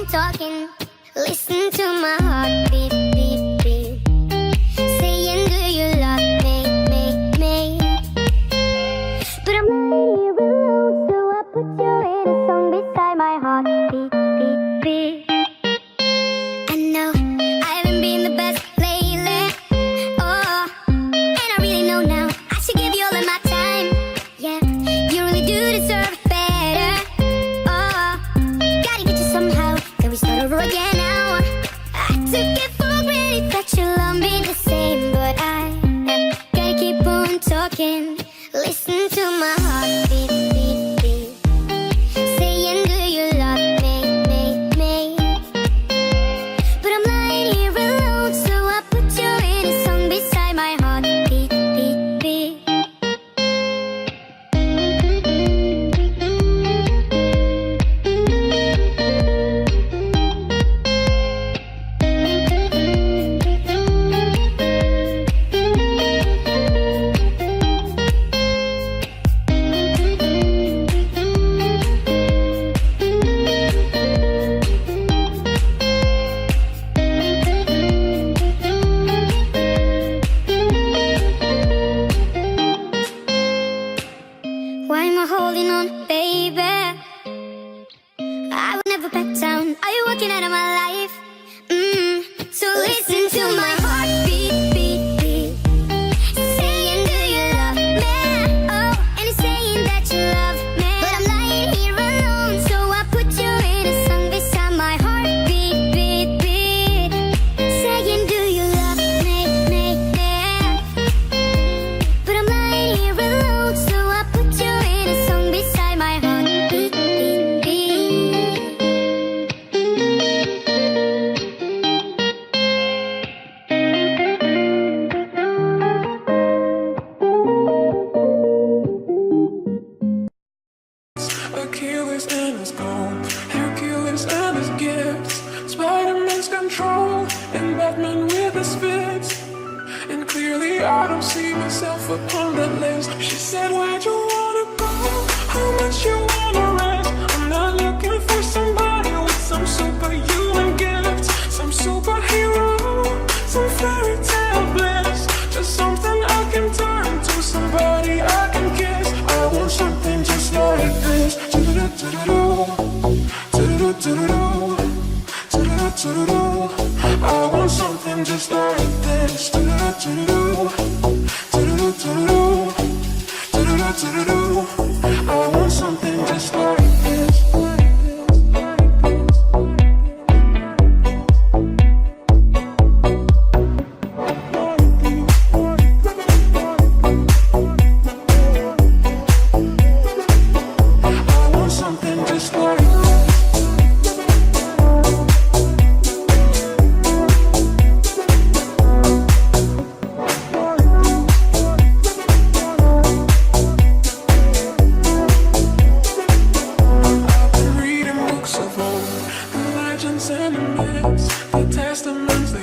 on talking. Listen to my heart beat, beat, beat. Saying, do you love me, me, me? But I'm right here alone, so I put you in a song beside my heart beat, beat, beat. I know I haven't been the best lately. Oh, and I really know now I should give you all of my time. Yeah, you really do deserve better. Oh, gotta get you somehow. Then we start over again now. I took it for granted that you love me the same, but I gotta keep on talking. Listen to my heart beat, beat, beat. Saying, do you love me, me, me? But I'm lying here alone, so I put you in a song beside my heart beat, beat, beat. Why am I holding on, baby? I would never back down. Are you walking out of my life? So listen to my heart beat, beat, beat. Saying, do you love me? Oh, and it's saying that you love me. But I'm lying here alone, so I put you in a song beside my heart beat, beat, beat. Saying, do you love me, me, me? But I'm lying here alone, so I put you in a song beside my heart beat, beat, beat. Achilles and his gold, Hercules and his gifts, Spider-Man's control, and Batman with his fists. And clearly I don't see myself upon that list. She said, where'd you wanna go? How much you wanna rest? I'm not looking for somebody with some superhuman gifts, some superhero, some fairy tale bliss. Just something I can turn to, somebody I can kiss. I want something just like this. I want something just like this. I want something just like this. I want something just like this. I've been reading books of old, the legends and the myths, the testaments they